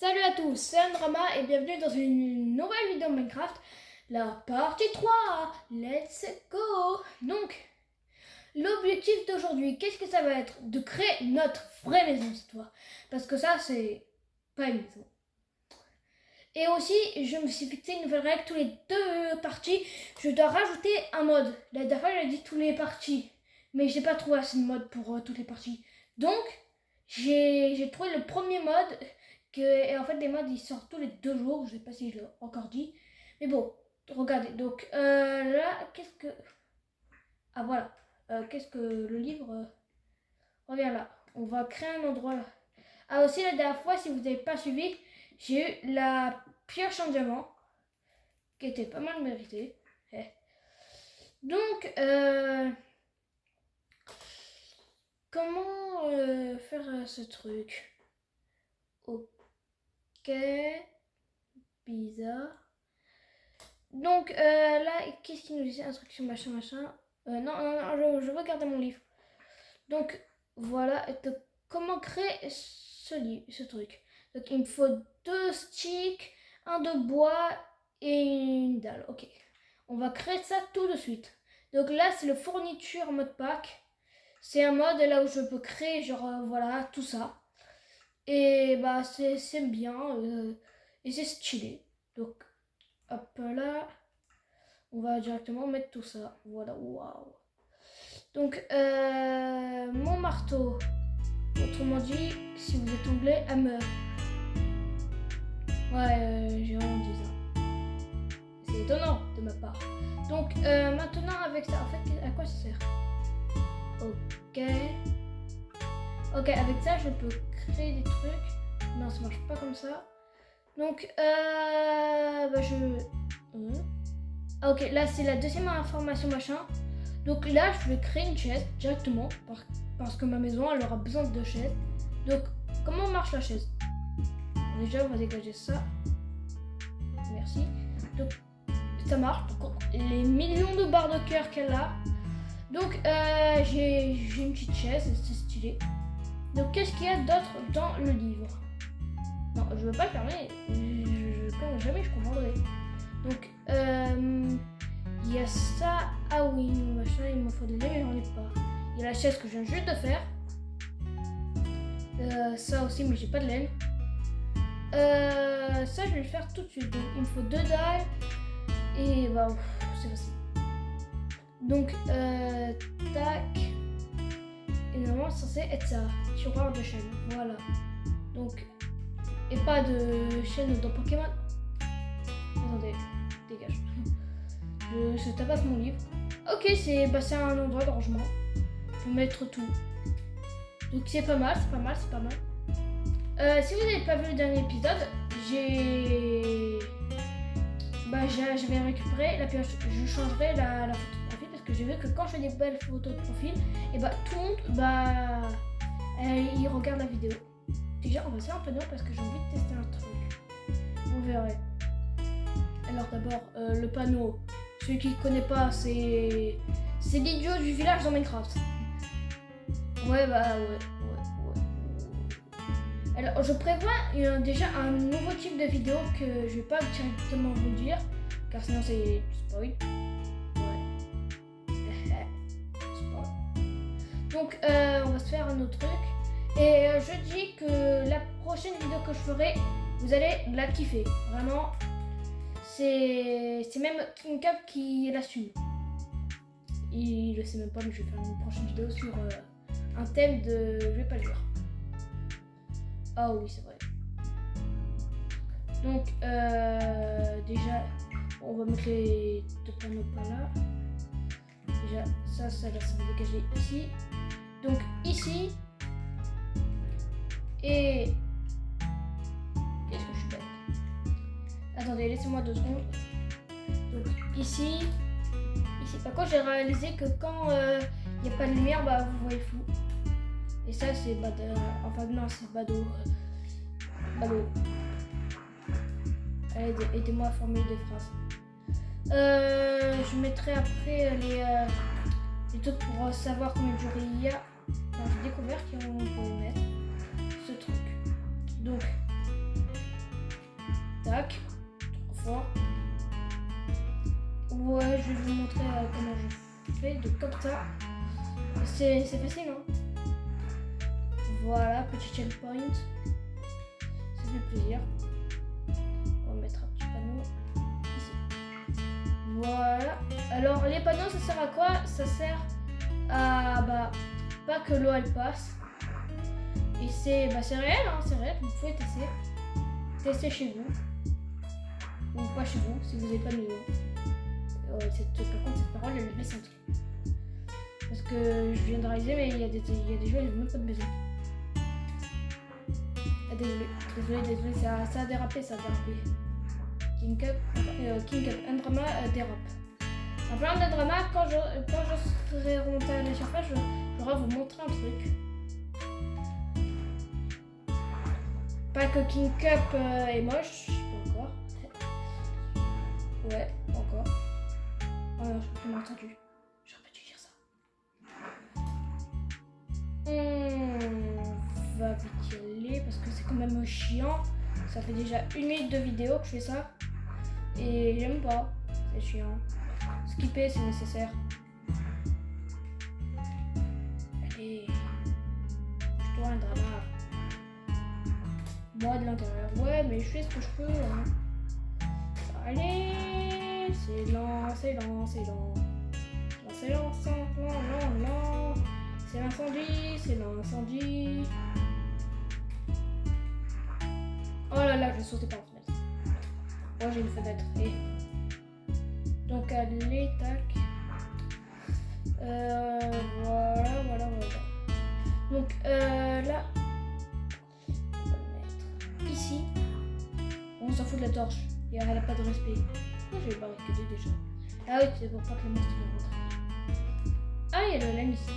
Salut à tous, c'est Andrama et bienvenue dans une nouvelle vidéo Minecraft, la partie 3. Let's go. Donc, l'objectif d'aujourd'hui, qu'est-ce que ça va être? De créer notre vraie maison cette fois. Parce que ça, c'est pas une maison. Et aussi, je me suis fixé une nouvelle règle, tous les deux parties, je dois rajouter un mode. La dernière fois, j'ai dit tous les parties, mais j'ai pas trouvé assez de mode pour toutes les parties. Donc, j'ai trouvé le premier mode. Et en fait, les modes ils sortent tous les 2 jours. Je sais pas si je l'ai encore dit. Mais bon, regardez. Donc là, qu'est-ce que. Ah voilà. Qu'est-ce que le livre. Reviens là. On va créer un endroit là. Ah aussi, la dernière fois, si vous n'avez pas suivi, j'ai eu la pioche en diamant. Qui était pas mal méritée. Donc, comment faire ce truc? Ok. Bizarre. Donc là, qu'est-ce qu'il nous dit? Instruction machin machin. Non, je veux garder mon livre. Donc voilà, comment créer ce truc. Donc il me faut 2 sticks, un de bois et une dalle. Ok, on va créer ça tout de suite. Donc là, c'est le fourniture mode pack. C'est un mode là où je peux créer genre voilà tout ça. Et bah c'est bien et c'est stylé. Donc hop là, on va directement mettre tout ça. Voilà, waouh. Donc, mon marteau, autrement dit, si vous êtes anglais, hammer. Ouais, j'ai vraiment dit ça. C'est étonnant de ma part. Donc, maintenant avec ça, en fait, à quoi ça sert? Ok. Ok, avec ça, je peux créer des trucs. Non, ça marche pas comme ça. Donc, bah ok, là c'est la deuxième information machin. Donc là je vais créer une chaise directement parce que ma maison elle aura besoin de 2 chaises. Donc comment marche la chaise? Déjà on va dégager ça. Merci. Donc ça marche. Donc, les millions de barres de cœur qu'elle a. Donc j'ai une petite chaise, c'est stylé. Donc qu'est-ce qu'il y a d'autre dans le livre? Non, je veux pas le fermer. Jamais je comprendrai. Donc, il y a ça. Ah oui, machin, il m'en faut de lait, mais j'en ai pas. Il y a la chaise que je viens juste de faire. Ça aussi, mais j'ai pas de laine. Ça, je vais le faire tout de suite. Donc, il me faut 2 dalles. Et bah, c'est facile. Donc, tac. Et normalement, c'est censé être ça. Tiroir de chaîne. Voilà. Donc, et pas de chaîne dans Pokémon. Attendez, dégage. Je tabasse mon livre. Ok, c'est un endroit de rangement. Je peux mettre tout. Donc c'est pas mal. Si vous n'avez pas vu le dernier épisode, j'avais récupéré la pioche. Je changerai la photo de profil parce que j'ai vu que quand je fais des belles photos de profil, et tout le monde, il regarde la vidéo. Déjà, on va se faire un panneau parce que j'ai envie de tester un truc. Vous verrez. Alors d'abord, le panneau. Celui qui ne connaît pas, c'est l'idiot du village dans Minecraft. Ouais. Alors, je prévois déjà un nouveau type de vidéo que je vais pas directement vous dire, car sinon c'est spoil. Ouais. Spoil. Donc, on va se faire un autre truc. Et je dis que la prochaine vidéo que je ferai, vous allez la kiffer. Vraiment, c'est même King Cup qui l'assume. Il le sait même pas, mais je vais faire une prochaine vidéo sur un thème de... Je vais pas le dire. Ah oui, c'est vrai. Donc, déjà, on va mettre les 2 panneaux par là. Déjà, ça va dégager ici. Donc, ici. Et... Qu'est-ce que je fais? Attendez, laissez-moi 2 secondes. Donc, ici. Par contre, j'ai réalisé que quand il n'y a pas de lumière, vous voyez flou. Et ça, c'est enfin, non, c'est badaud. Allez, aidez-moi à formuler des phrases. Je mettrai après les trucs pour savoir combien de jours il y a. Enfin, j'ai découvert qu'on peut mettre ce truc. Donc, tac. Trop fort. Ouais, je vais vous montrer comment je fais. Donc comme ça. C'est facile, hein. Voilà, petit checkpoint. Ça fait plaisir. On va mettre un petit panneau ici. Voilà. Alors les panneaux, ça sert à quoi? Ça sert à pas que l'eau elle passe. Et c'est réel, hein, c'est réel. Vous pouvez tester chez vous. Ou pas chez vous, si vous n'avez pas de maison. Par contre, cette parole, elle me fait sentir. Parce que je viens de réaliser, mais il y a des gens, ils n'ont même pas de maison. Ah, désolé, ça a dérapé. King Cup N-Drama dérape. En parlant d'N-Drama, quand je serai remonté à la surface, je vais vous montrer un truc. Pas que King Cup est moche, pas encore. Ouais, pas encore. Oh non, je m'ai entendu. J'aurais pas dû dire ça. On va vite y aller parce que c'est quand même chiant. Ça fait déjà 1 minute de vidéo que je fais ça. Et j'aime pas. C'est chiant. Skipper, c'est nécessaire. Allez. Je dois un drama. Moi de l'intérieur. Ouais, mais je fais ce que je peux. Hein. Allez. C'est lent. C'est l'incendie. Oh là là, je vais sauter par la fenêtre. Moi j'ai une fenêtre. Et... donc allez, tac. Voilà. Donc là, on va le mettre ici. On s'en fout de la torche. Et elle n'a pas de respect. Moi je vais barricader déjà. Ah oui, c'est pour pas que le monstre rentre. Ah, il y a le lame ici.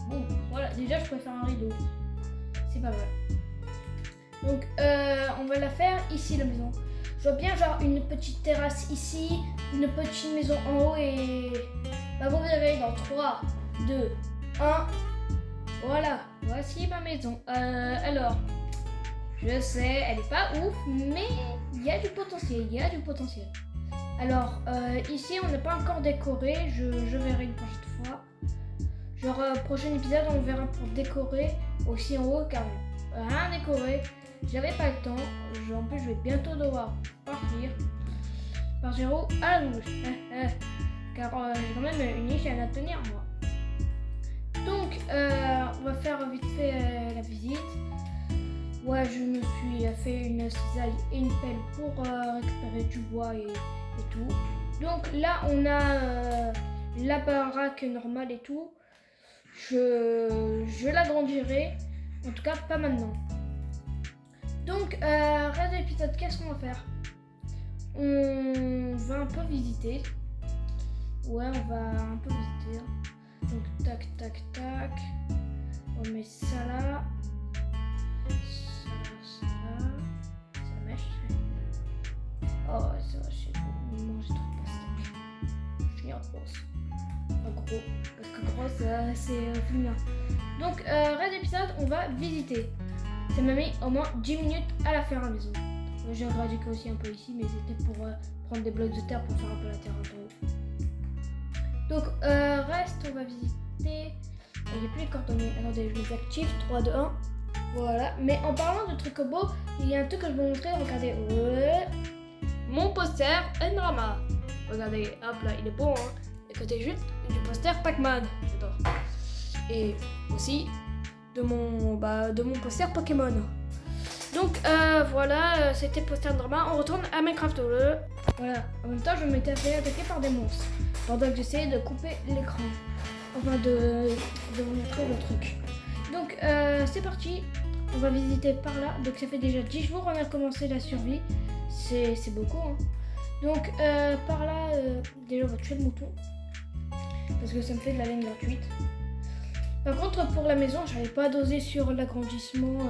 Bon, voilà, déjà je préfère un rideau. C'est pas mal. Donc on va la faire ici la maison. Je vois bien genre une petite terrasse ici, une petite maison en haut et... vous verrez dans 3, 2, 1. Voilà, voici ma maison. Alors, je sais, elle est pas ouf, mais il y a du potentiel. Alors, ici on n'a pas encore décoré, je verrai une prochaine fois. Genre, prochain épisode, on verra pour décorer aussi en haut, car rien décoré. J'avais pas le temps. En plus, je vais bientôt devoir partir à la bouche. Car j'ai quand même une hygiène à tenir, moi. Donc, on va faire vite fait la visite. Ouais, je me suis fait une cisaille et une pelle pour récupérer du bois et tout. Donc là, on a la baraque normale et tout. Je l'agrandirai, en tout cas pas maintenant. Donc, reste de l'épisode, qu'est-ce qu'on va faire? On va un peu visiter. Ouais, on va un peu visiter. Donc, tac. On met ça là. Ça mèche. Oh, ça va, c'est bon. Manger trop de pastèque. Je suis en grosse. En gros. Parce que grosse, c'est féminin. Donc, reste d'épisode, on va visiter. Ça m'a mis au moins 10 minutes à la faire à la maison. J'ai radiqué aussi un peu ici, mais c'était pour prendre des blocs de terre pour faire un peu la terre en haut. Donc, reste, on va visiter. Il n'y a plus les coordonnées. Attendez, je les active. 3, 2, 1. Voilà. Mais en parlant de trucs beaux, il y a un truc que je vais vous montrer. Regardez. Ouais. Mon poster N-Drama. Regardez, hop là, il est beau, hein. Et côté juste du poster Pac-Man. J'adore. Et aussi de mon poster Pokémon. Donc voilà, c'était poster N-Drama. On retourne à Minecraft. Voilà. En même temps, je m'étais fait attaquer par des monstres pendant que j'essayais de couper l'écran. Enfin, de vous montrer le truc. Donc c'est parti. On va visiter par là. Donc ça fait déjà 10 jours on a commencé la survie. C'est beaucoup, hein. Donc par là, déjà on va tuer le mouton. Parce que ça me fait de la laine gratuite. Par contre pour la maison, j'avais pas dosé sur l'agrandissement.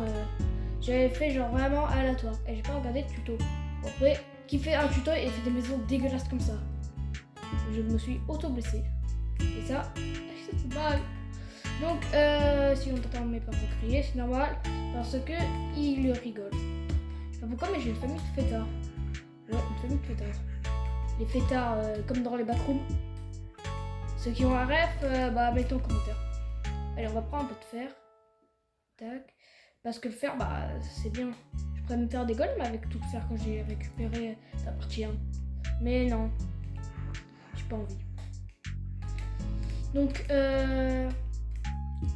J'avais fait genre vraiment aléatoire. Et j'ai pas regardé de tuto. Après, qui fait un tuto et fait des maisons dégueulasses comme ça. Je me suis auto-blessée. Et ça, c'est mal. Donc si on entend mes parents crier, c'est normal. Parce que ils rigolent. sais pas pourquoi, mais j'ai une famille de fêtards. Ouais, une famille de fêtards. Les fêtards, comme dans les backrooms. Ceux qui ont un ref, bah mettez en commentaire. Allez, on va prendre un peu de fer. Tac. Parce que le fer, bah c'est bien. Je pourrais me faire des golems avec tout le fer que j'ai récupéré la partie 1. Mais non. J'ai pas envie. Donc,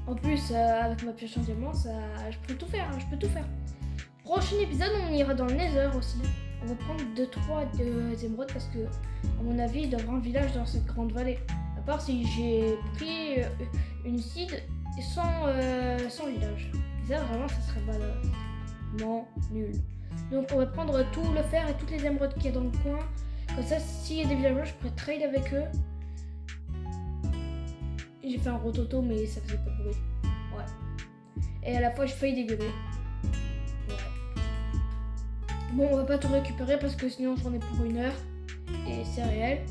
en plus, avec ma pioche en diamant, je peux tout faire. Je peux tout faire. Prochain épisode, on ira dans le Nether aussi. On va prendre 2-3 émeraudes parce que, à mon avis, il doit y avoir un village dans cette grande vallée. À part si j'ai pris une seed sans village. Et ça, vraiment, ça serait balade. Non, nul. Donc, on va prendre tout le fer et toutes les émeraudes qu'il y a dans le coin. Comme ça, s'il y a des villageois, je pourrais trade avec eux. J'ai fait un rototo, mais ça faisait pas de bruit. Ouais. Et à la fois, j'ai failli dégueuler. Bon, on va pas tout récupérer parce que sinon j'en ai pour 1 heure. Et c'est réel.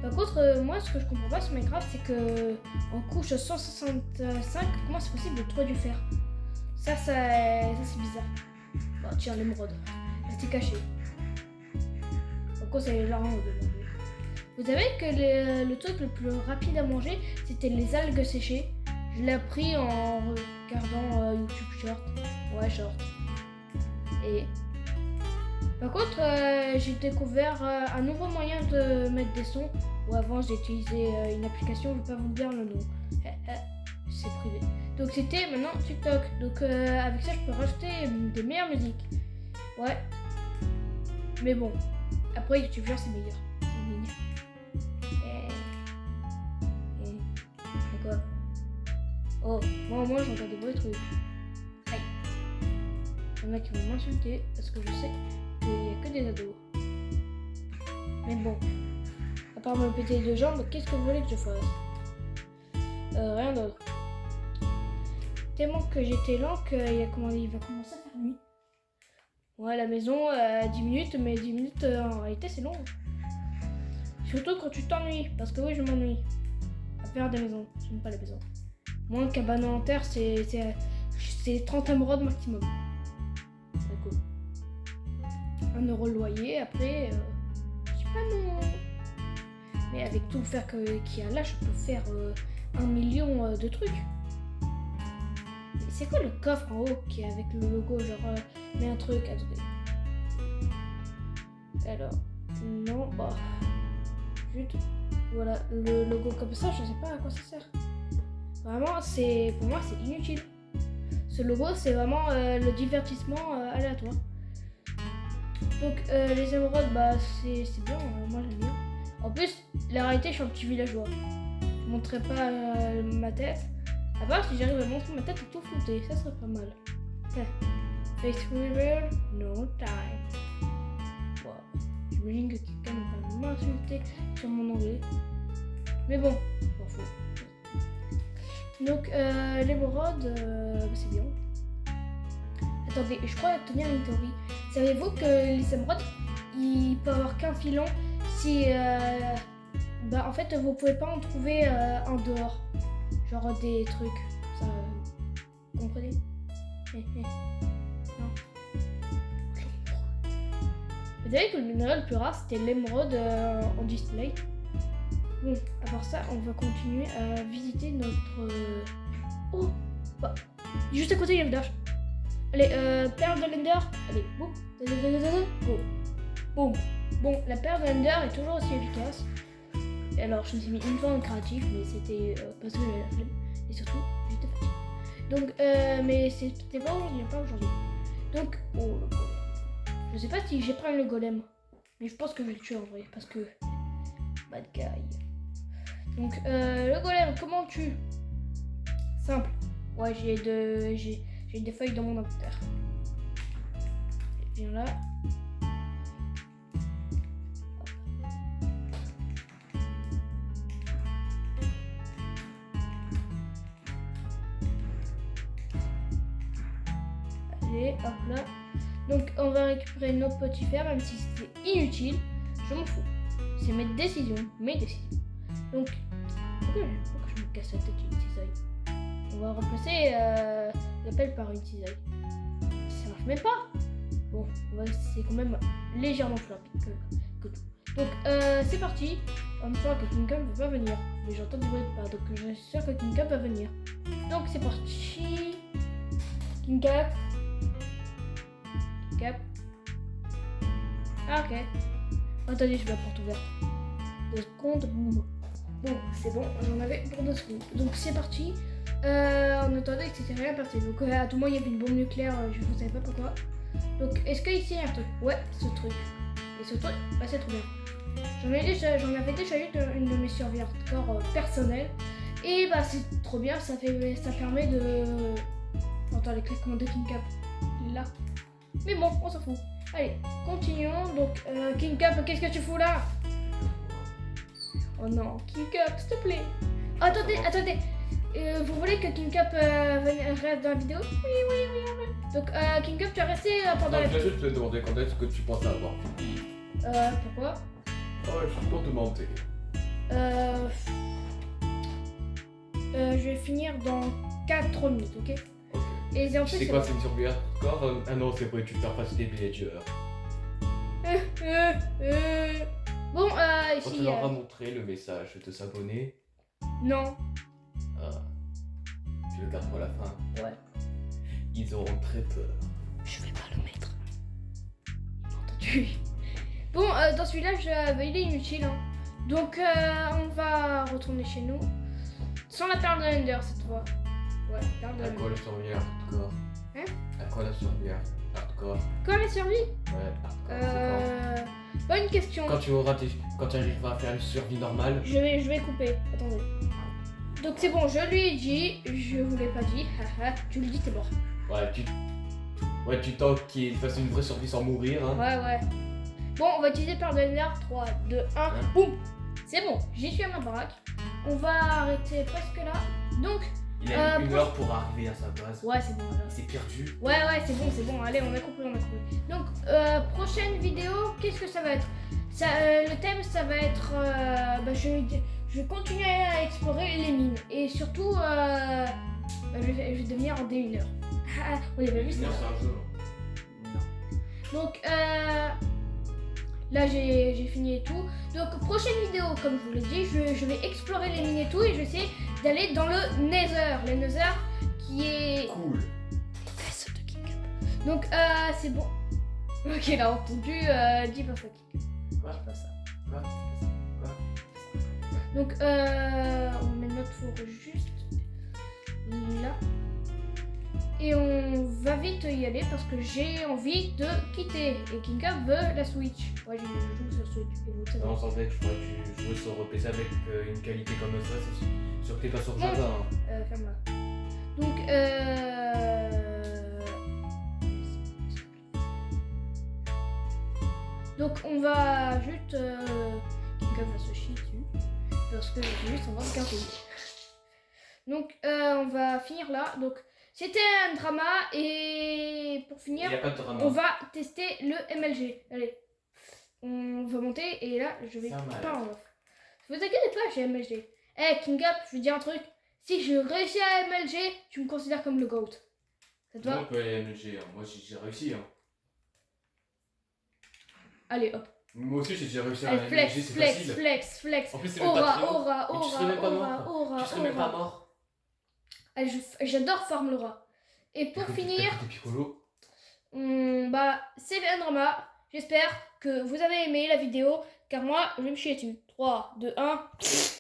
Par contre, moi, ce que je comprends pas sur Minecraft, c'est que en couche 165, comment c'est possible de trouver du fer? Ça c'est bizarre. Bon, tiens, l'émeraude. Restez caché. Pourquoi c'est là en haut? Vous savez que le truc le plus rapide à manger, c'était les algues séchées. Je l'ai appris en regardant YouTube Short. Ouais, Short. Et... Par contre, j'ai découvert un nouveau moyen de mettre des sons. Ou avant, j'ai utilisé une application, je ne vais pas vous dire le nom. C'est privé. Donc c'était maintenant TikTok. Donc avec ça, je peux rajouter des meilleures musiques. Ouais. Mais bon, après YouTube Short, c'est meilleur. Quoi? Oh, moi au moins j'entends des bruits trucs. Aïe. Il y en a qui vont m'insulter parce que je sais qu'il n'y a que des ados. Mais bon, à part me péter les 2 jambes, qu'est-ce que vous voulez que je fasse? Rien d'autre. Tellement que j'étais lent qu'il va commencer à faire nuit. Ouais, la maison, 10 minutes, mais 10 minutes en réalité c'est long. Surtout quand tu t'ennuies, parce que oui, je m'ennuie. À faire des maisons, j'aime pas les maisons. Moi, une cabane en terre, c'est 30 émeraudes maximum. C'est cool. 1 euro le loyer, après, je sais pas non. Mais avec tout le fer qu'il y a là, je peux faire 1 million de trucs. C'est quoi le coffre en haut qui est avec le logo, genre, mais un truc, attendez. Alors, non, bah, juste, voilà, le logo comme ça, je sais pas à quoi ça sert. Vraiment, pour moi, c'est inutile. Ce logo, c'est vraiment le divertissement aléatoire. Donc, les émeraudes, bah, c'est bien, moi j'aime bien. En plus, la réalité, je suis un petit villageois. Je montrerai pas ma tête. À part si j'arrive à montrer ma tête et tout flouter, ça serait pas mal. Face River, no time. Wow. J'imagine que quelqu'un va m'insulter sur mon anglais. Mais bon, m'en fout. Donc, l'émeraude, c'est bien. Attendez, je crois tenir une théorie. Savez-vous que les émeraudes, ils peuvent avoir qu'un filon si... bah, en fait, vous pouvez pas en trouver en dehors. Genre des trucs. Ça, vous comprenez? Non. Vous savez que le minéral le plus rare, c'était l'émeraude en display. Bon, à part ça, on va continuer à visiter notre... Oh bah, juste à côté, il y a le dash. Allez, perle de l'Ender. Allez, boum. Boum. Boum. Bon, la perle de l'Ender est toujours aussi efficace. Et alors, je me suis mis une fois en créatif, mais c'était parce que j'avais la flemme. Et surtout, j'étais fatiguée. Donc, mais c'était pas aujourd'hui, Donc, oh, le golem. Je sais pas si j'ai pris le golem. Mais je pense que je vais le tuer en vrai, parce que... Bad guy. Donc, le golem, comment on tue? Simple. Ouais, j'ai des feuilles dans mon inventaire. Viens là. Allez, hop là. Donc, on va récupérer nos petits fers, même si c'est inutile. Je m'en fous. C'est mes décisions. Donc, pourquoi je me casse la tête une cisaille? On va remplacer la pelle par une cisaille. Ça marche même pas. Bon, c'est quand même légèrement plus rapide que tout. Donc, c'est parti. En même temps que King Cup ne veut pas venir. Mais j'entends du bruit de pas, donc je suis sûr que King Cup va venir. Donc, c'est parti. King Cup. King Cup. Ah, ok. Attendez, je vais la porte ouverte. 2 secondes. Boum. Bon, c'est bon, j'en avais pour 2 secondes. Donc, c'est parti. On attendait que c'était rien passé. Donc, à tout moment, il y avait une bombe nucléaire, je ne savais pas pourquoi. Donc, est-ce qu'ici, il y a un truc? Ouais, ce truc. Et ce truc, bah, c'est trop bien. J'en avais déjà eu une de mes survies hardcore personnelles. Et bah, c'est trop bien, ça permet de. Attends, les claquements de King Cup. Là. Mais bon, on s'en fout. Allez, continuons. Donc, King Cup, qu'est-ce que tu fous là? Oh non, King Cup, s'il te plaît. Attendez. Vous voulez que King Cup reste dans la vidéo? Oui. Donc, King Cup, tu as resté pendant la vidéo. Je vais juste te demander quand est-ce que tu penses avoir fini. Pourquoi? Oh, je suis pour te demander. Je vais finir dans 4 minutes, ok? Ok. Et en plus, C'est quoi, c'est une survie hardcore? Ah non, c'est vrai, tu t'interfaces des villagers. Bon, Quand ici. tu leur as montré le message de s'abonner, Non. tu le gardes pour la fin. Ouais. Ils auront très peur. Je vais pas le mettre. Entendu. Bon, dans celui-là, il est inutile. Hein. Donc, on va retourner chez nous. Sans la perle de l'Ender cette fois. Ouais, perle de À l'Ender. quoi la survie hardcore? Hein? À quoi la survie hardcore? Comment elle a survécu? Ouais, hardcore, Bonne question. quand tu arriveras à faire une survie normale. Je vais couper. Attendez. Donc c'est bon, je lui ai dit. Je vous l'ai pas dit. Haha. Tu lui dis, t'es mort. Ouais, tu tentes qu'il fasse une vraie survie sans mourir, hein. Ouais. Bon, on va utiliser perle de l'Ender. 3, 2, 1. Boum. C'est bon, j'y suis à ma baraque. On va arrêter presque là. Donc. Il a eu 1 heure pour arriver à sa base. Ouais, c'est bon. Il s'est perdu. Ouais, c'est bon. Allez, on a compris. Donc, prochaine vidéo, qu'est-ce que ça va être? Le thème, ça va être. Je vais continuer à explorer les mines. Et surtout, je vais devenir en D1 heure. On avait vu ça. C'est un jeu. Donc, là, j'ai fini et tout. Donc, prochaine vidéo, comme je vous l'ai dit, je vais explorer les mines et tout. Et je vais essayer d'aller dans le Nether. Le Nether qui est. Cool. Les fesses de King Cup. Donc, c'est bon. Ok, là, entendu, dis pas ça, King Cup. Quoi? Dis pas ça. Quoi? Donc, on met notre four juste là. Et on va vite y aller parce que j'ai envie de quitter. Et King Cup veut la Switch. Ouais, je joue sur Switch. Et vous, c'est Non, bon. sans vrai que je crois que tu joues sur PC avec une qualité comme ça, c'est sûr que t'es pas sur Java. Hein. Ferme-la. Donc, donc, on va juste. King Cup va se chier dessus. Parce que j'ai juste 124 minutes. Donc, on va finir là. Donc, c'était un drama. Et pour finir, Il y a pas de drama. on va tester le MLG. Allez, on va monter. Et là, je vais Ça va. pas en off. Vous inquiétez pas, j'ai MLG. Hey, King Cup, je veux dire un truc. Si je réussis à MLG, tu me considères comme le GOAT. Ça te va? Moi, on peut aller MLG, hein. Moi j'ai réussi. Hein. Allez, hop. Moi aussi j'ai déjà réussi à Allez, MLG, c'est facile. flex. En plus, c'est même pas très haut. Aura. Tu serais même pas mort. Tu serais même pas mort. Allez, j'adore farm Laura. Et pour finir, Des picolos. c'est un drama. J'espère que vous avez aimé la vidéo, car moi, je vais me chier dessus. 3, 2, 1.